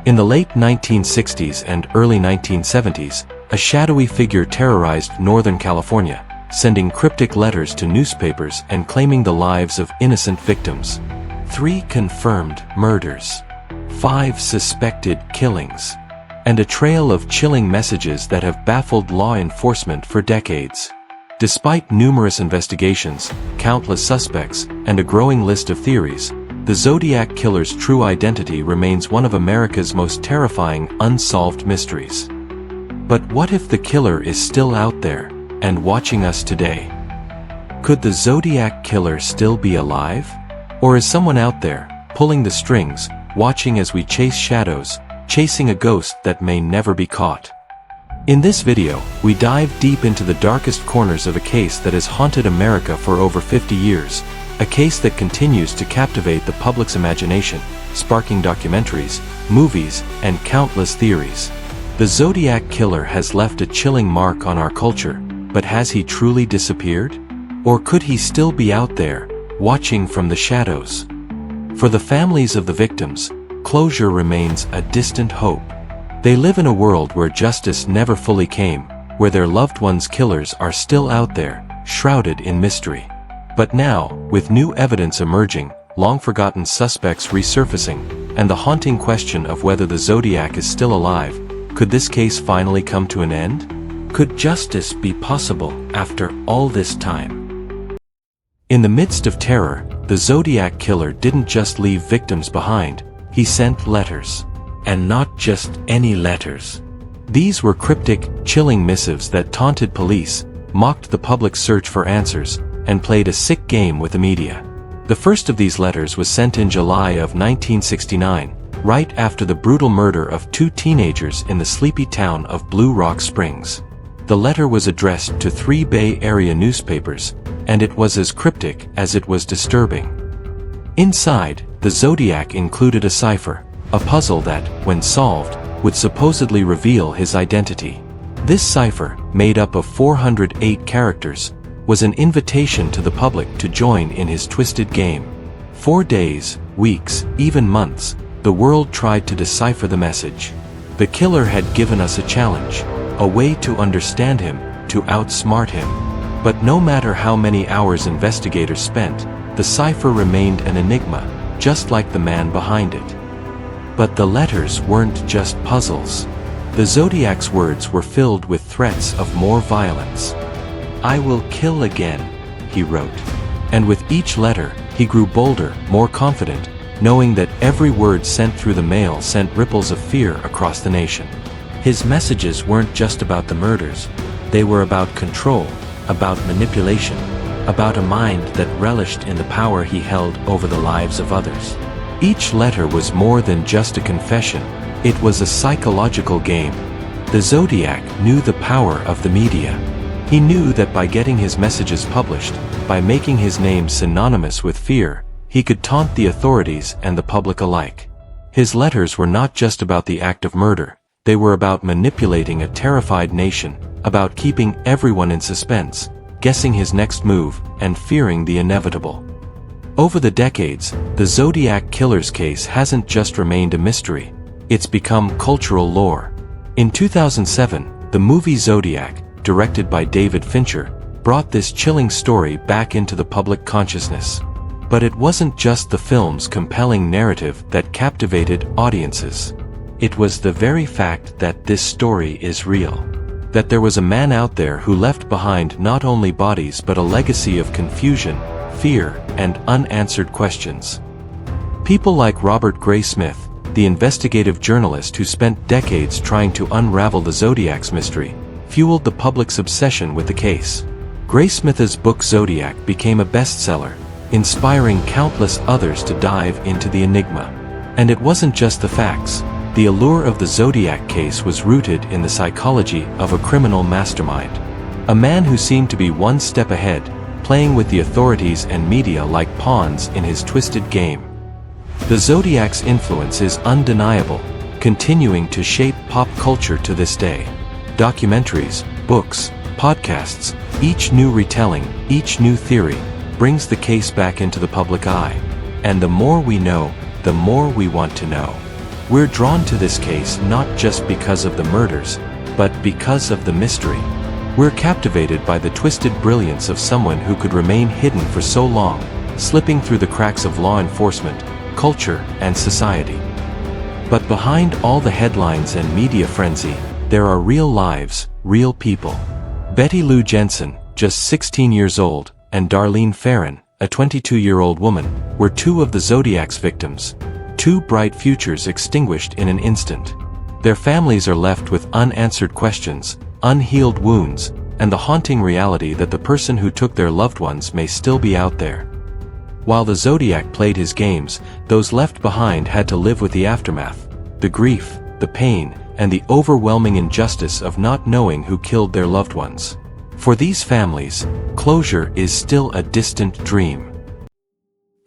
In the late 1960s and early 1970s, a shadowy figure terrorized Northern California, sending cryptic letters to newspapers and claiming the lives of innocent victims. 3 confirmed murders, 5 suspected killings, and a trail of chilling messages that have baffled law enforcement for decades. Despite numerous investigations, countless suspects, and a growing list of theories, the Zodiac Killer's true identity remains one of America's most terrifying unsolved mysteries. But what if the killer is still out there, and watching us today? Could the Zodiac Killer still be alive? Or is someone out there, pulling the strings, watching as we chase shadows, chasing a ghost that may never be caught? In this video, we dive deep into the darkest corners of a case that has haunted America for over 50 years, a case that continues to captivate the public's imagination, sparking documentaries, movies, and countless theories. The Zodiac Killer has left a chilling mark on our culture, but has he truly disappeared? Or could he still be out there, watching from the shadows? For the families of the victims, closure remains a distant hope. They live in a world where justice never fully came, where their loved ones' killers are still out there, shrouded in mystery. But now, with new evidence emerging, long-forgotten suspects resurfacing, and the haunting question of whether the Zodiac is still alive, could this case finally come to an end? Could justice be possible after all this time? In the midst of terror, the Zodiac Killer didn't just leave victims behind, he sent letters. And not just any letters. These were cryptic, chilling missives that taunted police, mocked the public's search for answers, and played a sick game with the media. The first of these letters was sent in July of 1969, right after the brutal murder of 2 teenagers in the sleepy town of Blue Rock Springs. The letter was addressed to 3 Bay Area newspapers, and it was as cryptic as it was disturbing. Inside, the Zodiac included a cipher, a puzzle that, when solved, would supposedly reveal his identity. This cipher, made up of 408 characters, was an invitation to the public to join in his twisted game. For days, weeks, even months, the world tried to decipher the message. The killer had given us a challenge, a way to understand him, to outsmart him. But no matter how many hours investigators spent, the cipher remained an enigma, just like the man behind it. But the letters weren't just puzzles. The Zodiac's words were filled with threats of more violence. "I will kill again," he wrote. And with each letter, he grew bolder, more confident, knowing that every word sent through the mail sent ripples of fear across the nation. His messages weren't just about the murders. They were about control, about manipulation, about a mind that relished in the power he held over the lives of others. Each letter was more than just a confession, it was a psychological game. The Zodiac knew the power of the media. He knew that by getting his messages published, by making his name synonymous with fear, he could taunt the authorities and the public alike. His letters were not just about the act of murder, they were about manipulating a terrified nation, about keeping everyone in suspense, guessing his next move, and fearing the inevitable. Over the decades, the Zodiac Killer's case hasn't just remained a mystery, it's become cultural lore. In 2007, the movie Zodiac, directed by David Fincher, brought this chilling story back into the public consciousness. But it wasn't just the film's compelling narrative that captivated audiences. It was the very fact that this story is real. That there was a man out there who left behind not only bodies but a legacy of confusion, fear, and unanswered questions. People like Robert Gray Smith, the investigative journalist who spent decades trying to unravel the Zodiac's mystery, fueled the public's obsession with the case. Gray Smith's book Zodiac became a bestseller, inspiring countless others to dive into the enigma. And it wasn't just the facts. The allure of the Zodiac case was rooted in the psychology of a criminal mastermind. A man who seemed to be one step ahead, playing with the authorities and media like pawns in his twisted game. The Zodiac's influence is undeniable, continuing to shape pop culture to this day. Documentaries, books, podcasts, each new retelling, each new theory, brings the case back into the public eye. And the more we know, the more we want to know. We're drawn to this case not just because of the murders, but because of the mystery. We're captivated by the twisted brilliance of someone who could remain hidden for so long, slipping through the cracks of law enforcement, culture, and society. But behind all the headlines and media frenzy, there are real lives, real people. Betty Lou Jensen, just 16 years old, and Darlene Ferrin, a 22-year-old woman, were two of the Zodiac's victims. Two bright futures extinguished in an instant. Their families are left with unanswered questions, unhealed wounds, and the haunting reality that the person who took their loved ones may still be out there. While the Zodiac played his games, those left behind had to live with the aftermath, the grief, the pain, and the overwhelming injustice of not knowing who killed their loved ones. For these families, closure is still a distant dream.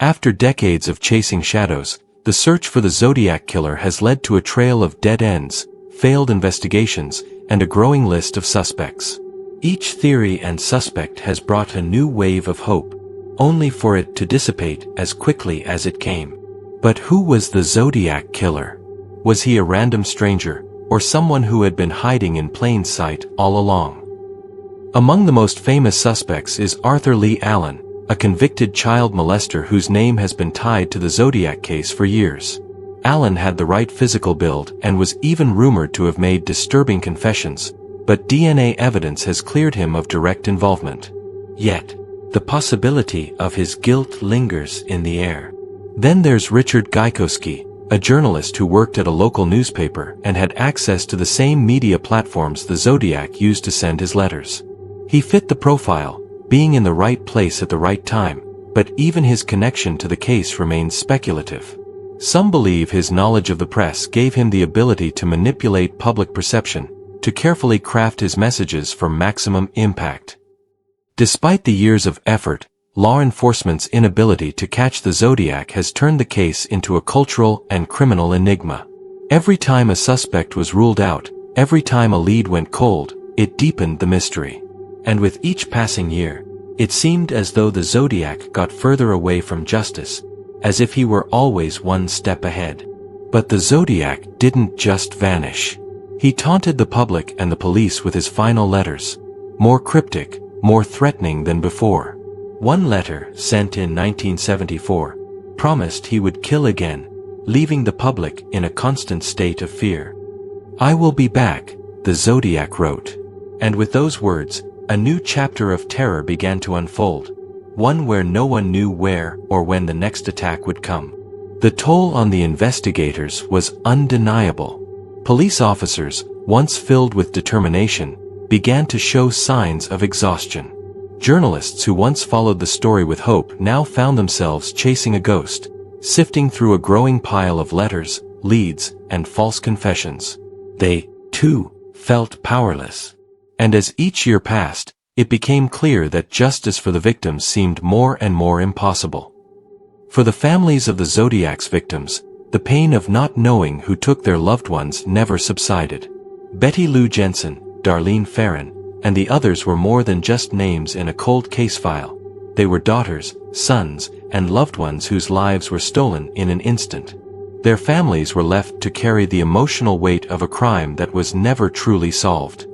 After decades of chasing shadows, the search for the Zodiac Killer has led to a trail of dead ends, failed investigations, and a growing list of suspects. Each theory and suspect has brought a new wave of hope, only for it to dissipate as quickly as it came. But who was the Zodiac Killer? Was he a random stranger, or someone who had been hiding in plain sight all along? Among the most famous suspects is Arthur Lee Allen, a convicted child molester whose name has been tied to the Zodiac case for years. Allen had the right physical build and was even rumored to have made disturbing confessions, but DNA evidence has cleared him of direct involvement. Yet, the possibility of his guilt lingers in the air. Then there's Richard Gajkowski, a journalist who worked at a local newspaper and had access to the same media platforms the Zodiac used to send his letters. He fit the profile, being in the right place at the right time, but even his connection to the case remains speculative. Some believe his knowledge of the press gave him the ability to manipulate public perception, to carefully craft his messages for maximum impact. Despite the years of effort, law enforcement's inability to catch the Zodiac has turned the case into a cultural and criminal enigma. Every time a suspect was ruled out, every time a lead went cold, it deepened the mystery. And with each passing year, it seemed as though the Zodiac got further away from justice, as if he were always one step ahead. But the Zodiac didn't just vanish. He taunted the public and the police with his final letters, more cryptic, more threatening than before. One letter, sent in 1974, promised he would kill again, leaving the public in a constant state of fear. "I will be back," the Zodiac wrote. And with those words, a new chapter of terror began to unfold, one where no one knew where or when the next attack would come. The toll on the investigators was undeniable. Police officers, once filled with determination, began to show signs of exhaustion. Journalists who once followed the story with hope now found themselves chasing a ghost, sifting through a growing pile of letters, leads, and false confessions. They, too, felt powerless. And as each year passed, it became clear that justice for the victims seemed more and more impossible. For the families of the Zodiac's victims, the pain of not knowing who took their loved ones never subsided. Betty Lou Jensen, Darlene Ferrin, and the others were more than just names in a cold case file. They were daughters, sons, and loved ones whose lives were stolen in an instant. Their families were left to carry the emotional weight of a crime that was never truly solved.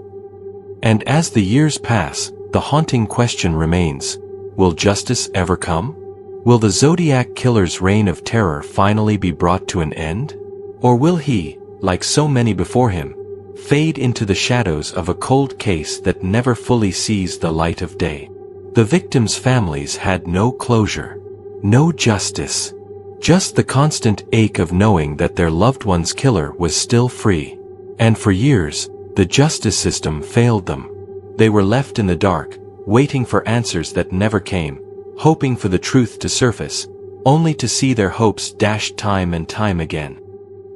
And as the years pass, the haunting question remains, will justice ever come? Will the Zodiac Killer's reign of terror finally be brought to an end? Or will he, like so many before him, fade into the shadows of a cold case that never fully sees the light of day? The victims' families had no closure, no justice, just the constant ache of knowing that their loved one's killer was still free. And for years, the justice system failed them. They were left in the dark, waiting for answers that never came, hoping for the truth to surface, only to see their hopes dashed time and time again.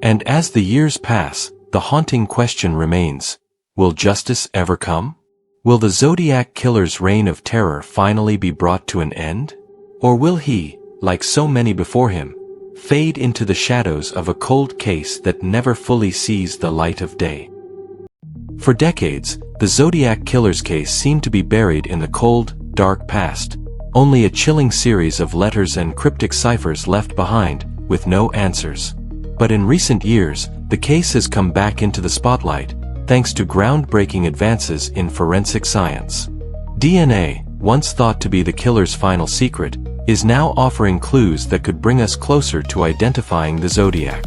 And as the years pass, the haunting question remains, will justice ever come? Will the Zodiac Killer's reign of terror finally be brought to an end? Or will he, like so many before him, fade into the shadows of a cold case that never fully sees the light of day? For decades, the Zodiac Killer's case seemed to be buried in the cold, dark past, only a chilling series of letters and cryptic ciphers left behind, with no answers. But in recent years, the case has come back into the spotlight, thanks to groundbreaking advances in forensic science. DNA, once thought to be the killer's final secret, is now offering clues that could bring us closer to identifying the Zodiac.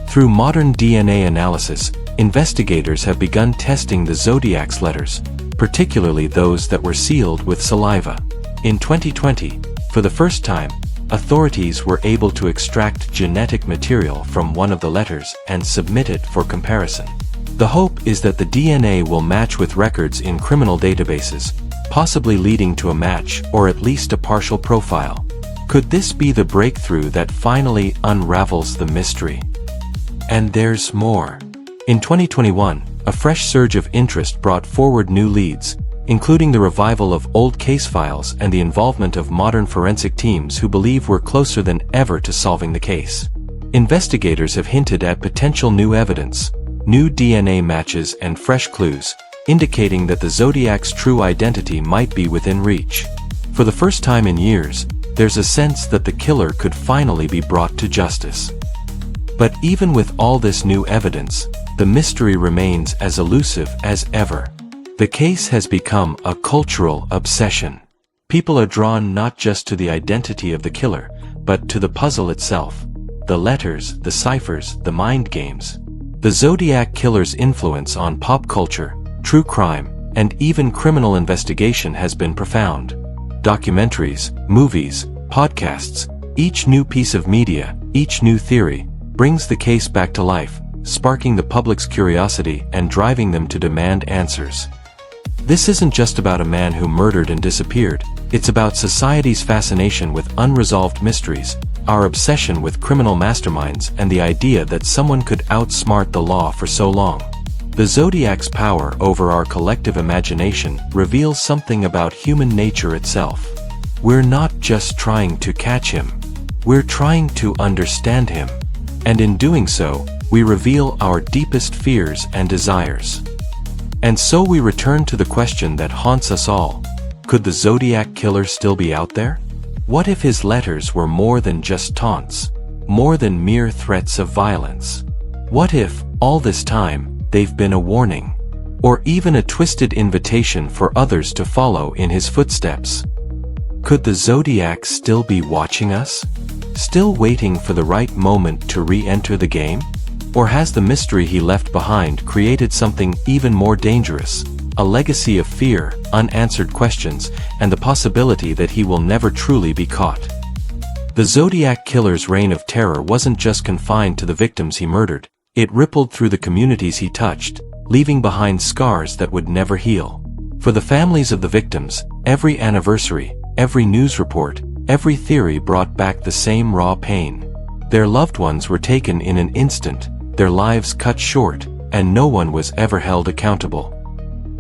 Through modern DNA analysis, investigators have begun testing the Zodiac's letters, particularly those that were sealed with saliva. In 2020, for the first time, authorities were able to extract genetic material from one of the letters and submit it for comparison. The hope is that the DNA will match with records in criminal databases, possibly leading to a match or at least a partial profile. Could this be the breakthrough that finally unravels the mystery? And there's more. In 2021, a fresh surge of interest brought forward new leads, including the revival of old case files and the involvement of modern forensic teams who believe we're closer than ever to solving the case. Investigators have hinted at potential new evidence, new DNA matches and fresh clues, indicating that the Zodiac's true identity might be within reach. For the first time in years, there's a sense that the killer could finally be brought to justice. But even with all this new evidence, the mystery remains as elusive as ever. The case has become a cultural obsession. People are drawn not just to the identity of the killer, but to the puzzle itself. The letters, the ciphers, the mind games. The Zodiac Killer's influence on pop culture, true crime, and even criminal investigation has been profound. Documentaries, movies, podcasts, each new piece of media, each new theory, brings the case back to life, sparking the public's curiosity and driving them to demand answers. This isn't just about a man who murdered and disappeared, it's about society's fascination with unresolved mysteries, our obsession with criminal masterminds, and the idea that someone could outsmart the law for so long. The Zodiac's power over our collective imagination reveals something about human nature itself. We're not just trying to catch him, we're trying to understand him. And in doing so, we reveal our deepest fears and desires. And so we return to the question that haunts us all. Could the Zodiac Killer still be out there? What if his letters were more than just taunts, more than mere threats of violence? What if, all this time, they've been a warning, or even a twisted invitation for others to follow in his footsteps? Could the Zodiac still be watching us? Still waiting for the right moment to re-enter the game? Or has the mystery he left behind created something even more dangerous? A legacy of fear, unanswered questions, and the possibility that he will never truly be caught. The Zodiac Killer's reign of terror wasn't just confined to the victims he murdered, it rippled through the communities he touched, leaving behind scars that would never heal. For the families of the victims, every anniversary, every news report, every theory brought back the same raw pain. Their loved ones were taken in an instant, their lives cut short, and no one was ever held accountable.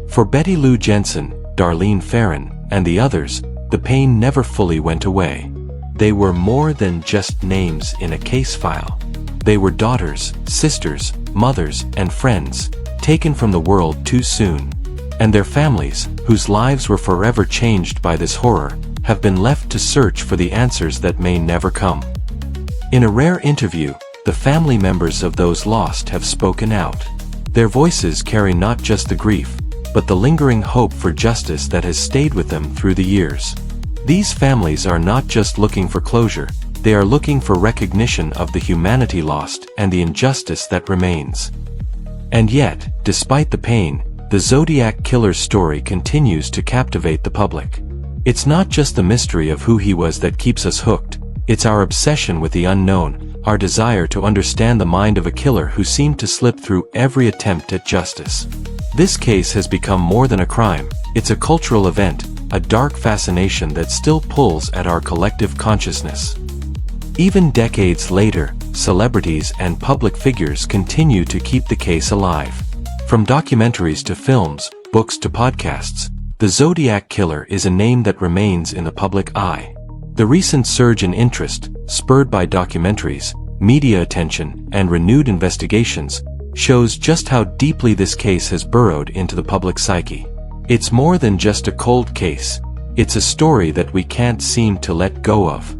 For Betty Lou Jensen, Darlene Ferrin, and the others, the pain never fully went away. They were more than just names in a case file. They were daughters, sisters, mothers, and friends, taken from the world too soon. And their families, whose lives were forever changed by this horror, have been left to search for the answers that may never come. In a rare interview, the family members of those lost have spoken out. Their voices carry not just the grief, but the lingering hope for justice that has stayed with them through the years. These families are not just looking for closure, they are looking for recognition of the humanity lost and the injustice that remains. And yet, despite the pain, the Zodiac Killer's story continues to captivate the public. It's not just the mystery of who he was that keeps us hooked, it's our obsession with the unknown, our desire to understand the mind of a killer who seemed to slip through every attempt at justice. This case has become more than a crime, it's a cultural event, a dark fascination that still pulls at our collective consciousness. Even decades later, celebrities and public figures continue to keep the case alive. From documentaries to films, books to podcasts, the Zodiac Killer is a name that remains in the public eye. The recent surge in interest, spurred by documentaries, media attention, and renewed investigations, shows just how deeply this case has burrowed into the public psyche. It's more than just a cold case, it's a story that we can't seem to let go of.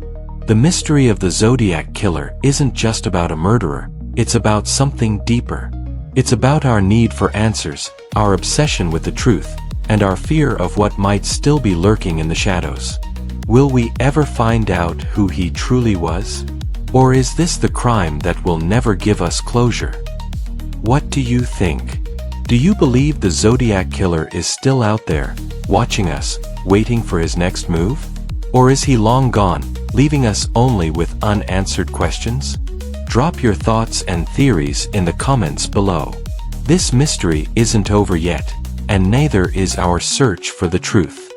The mystery of the Zodiac Killer isn't just about a murderer, it's about something deeper. It's about our need for answers, our obsession with the truth, and our fear of what might still be lurking in the shadows. Will we ever find out who he truly was? Or is this the crime that will never give us closure? What do you think? Do you believe the Zodiac Killer is still out there, watching us, waiting for his next move? Or is he long gone, leaving us only with unanswered questions? Drop your thoughts and theories in the comments below. This mystery isn't over yet, and neither is our search for the truth.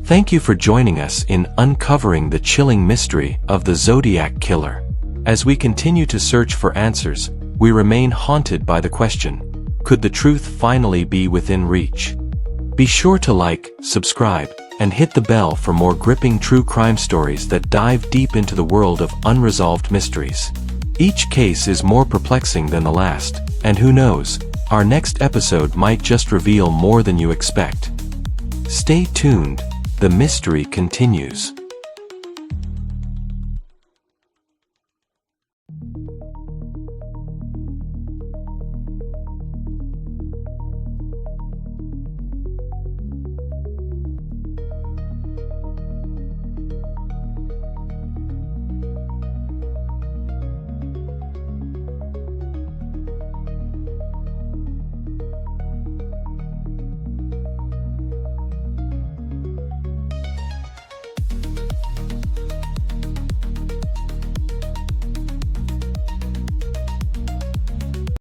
Thank you for joining us in uncovering the chilling mystery of the Zodiac Killer. As we continue to search for answers, we remain haunted by the question, could the truth finally be within reach? Be sure to like, subscribe, and hit the bell for more gripping true crime stories that dive deep into the world of unresolved mysteries. Each case is more perplexing than the last, and who knows, our next episode might just reveal more than you expect. Stay tuned, the mystery continues.